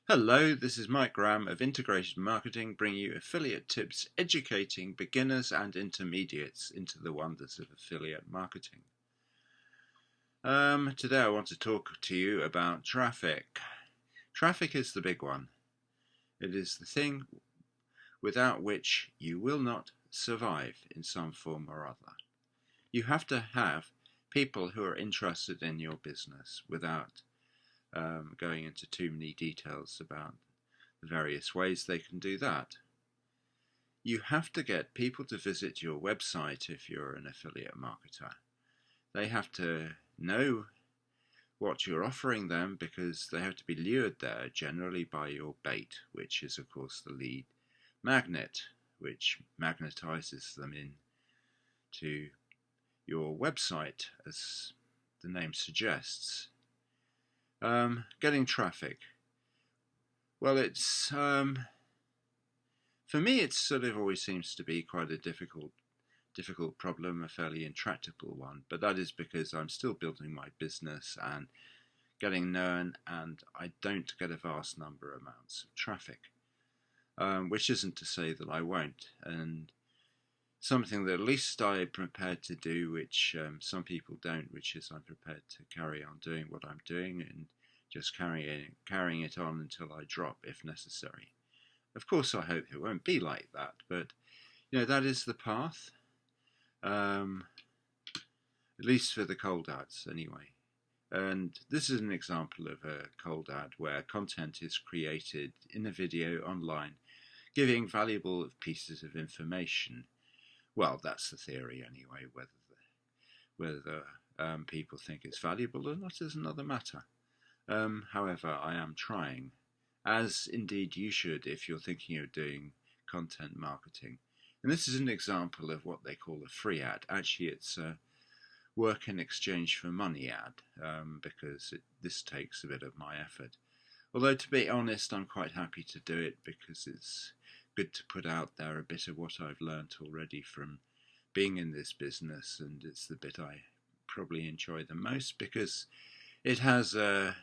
Hello, this is Mike Graham of Integrated Marketing, bringing you affiliate tips educating beginners and intermediates into the wonders of affiliate marketing. Today I want to talk to you about traffic. Traffic is the big one. It is the thing without which you will not survive in some form or other. You have to have people who are interested in your business without going into too many details about the various ways they can do that. You have to get people to visit your website if you're an affiliate marketer. They have to know what you're offering them because they have to be lured there generally by your bait, which is of course the lead magnet, which magnetizes them into your website, as the name suggests. Getting traffic. Well, it's for me, it sort of always seems to be quite a difficult problem, a fairly intractable one. But that is because I'm still building my business and getting known, and I don't get a vast number of amounts of traffic, which isn't to say that I won't. And something that at least I'm prepared to do, which some people don't, which is I'm prepared to carry on doing what I'm doing and just carrying it on until I drop if necessary. Of course, I hope it won't be like that, but that is the path. At least for the cold ads, anyway. And this is an example of a cold ad where content is created in a video online, giving valuable pieces of information. Well, that's the theory anyway. Whether people think it's valuable or not is another matter. However, I am trying, as indeed you should if you're thinking of doing content marketing. And this is an example of what they call a free ad. Actually, it's a work in exchange for money ad, because this takes a bit of my effort. Although, to be honest, I'm quite happy to do it because it's good to put out there a bit of what I've learnt already from being in this business, and it's the bit I probably enjoy the most because it has a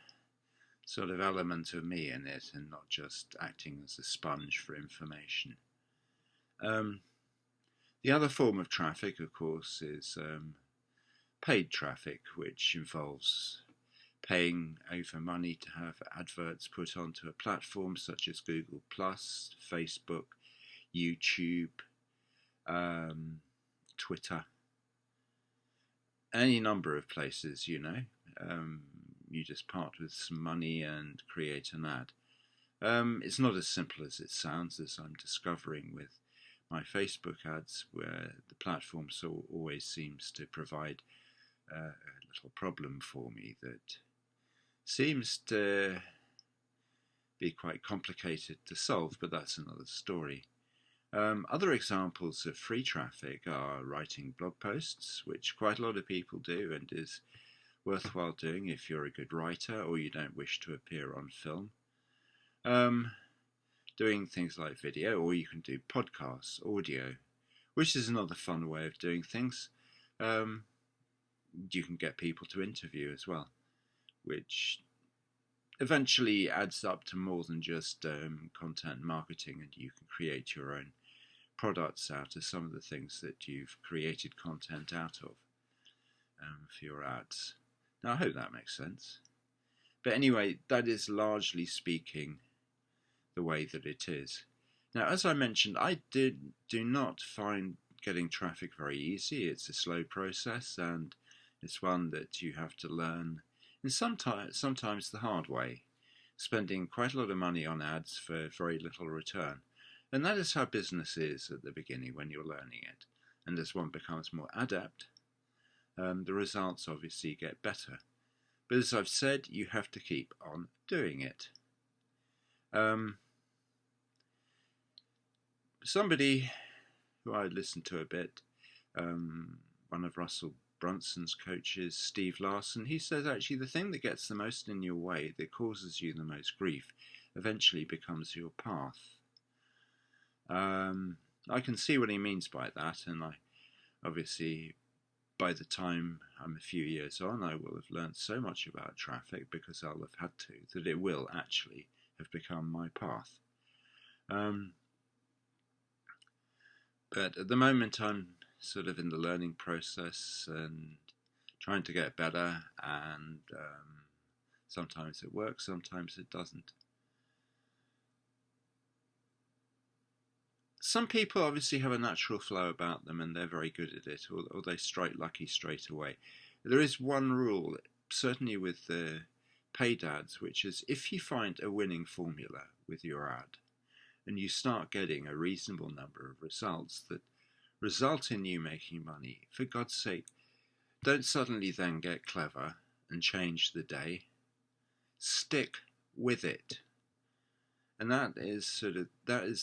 sort of element of me in it and not just acting as a sponge for information. The other form of traffic, of course, is paid traffic, which involves paying over money to have adverts put onto a platform such as Google+, Facebook, YouTube, Twitter, any number of places, you just part with some money and create an ad. It's not as simple as it sounds, as I'm discovering with my Facebook ads, where the platform always seems to provide a little problem for me that seems to be quite complicated to solve, but that's another story. Other examples of free traffic are writing blog posts, which quite a lot of people do and is worthwhile doing if you're a good writer or you don't wish to appear on film. Doing things like video, or you can do podcasts, audio, which is another fun way of doing things. You can get people to interview as well, which eventually adds up to more than just content marketing, and you can create your own products out of some of the things that you've created content out of for your ads. Now, I hope that makes sense. But anyway, that is largely speaking the way that it is. Now, as I mentioned, I do not find getting traffic very easy. It's a slow process, and it's one that you have to learn, and sometimes the hard way, spending quite a lot of money on ads for very little return. And that is how business is at the beginning when you're learning it. And as one becomes more adept, the results obviously get better. But as I've said, you have to keep on doing it. Somebody who I listened to a bit, one of Russell Brunson's coaches, Steve Larsen, he says actually the thing that gets the most in your way, that causes you the most grief, eventually becomes your path. I can see what he means by that, and I obviously, by the time I'm a few years on, I will have learned so much about traffic because I'll have had to, that it will actually have become my path. But at the moment I'm sort of in the learning process and trying to get better, and sometimes it works, sometimes it doesn't. Some people obviously have a natural flow about them and they're very good at it, or they strike lucky straight away. There is one rule, certainly with the paid ads, which is if you find a winning formula with your ad and you start getting a reasonable number of results that result in you making money, for God's sake, don't suddenly then get clever and change the day. Stick with it. And that is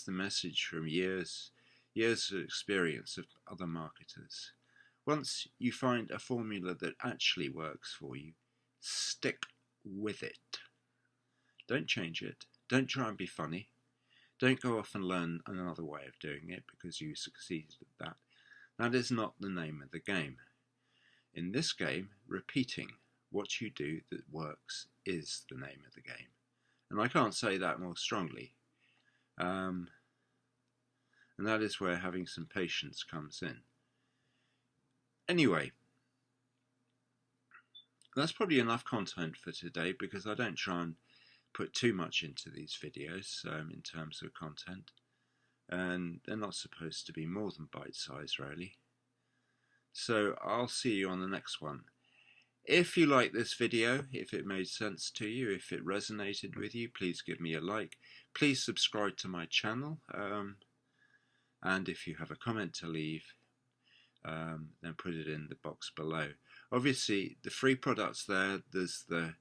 the message from years of experience of other marketers. Once you find a formula that actually works for you, stick with it. Don't change it. Don't try and be funny. Don't go off and learn another way of doing it because you succeeded at that. That is not the name of the game. In this game, repeating what you do that works is the name of the game. And I can't say that more strongly. And that is where having some patience comes in. Anyway, that's probably enough content for today because I don't try and put too much into these videos in terms of content. And they're not supposed to be more than bite-sized, really. So I'll see you on the next one. If you like this video, if it made sense to you, if it resonated with you, please give me a like. Please subscribe to my channel. And if you have a comment to leave, then put it in the box below. Obviously, the free products there's the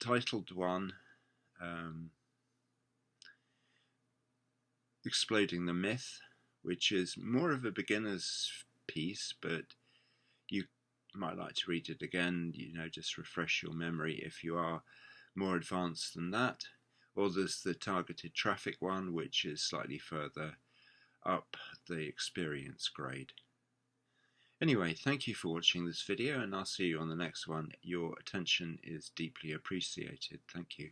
titled one, Exploding the Myth, which is more of a beginner's piece, but you might like to read it again, just refresh your memory if you are more advanced than that. Or there's the targeted traffic one, which is slightly further up the experience grade. Anyway, thank you for watching this video, and I'll see you on the next one. Your attention is deeply appreciated. Thank you.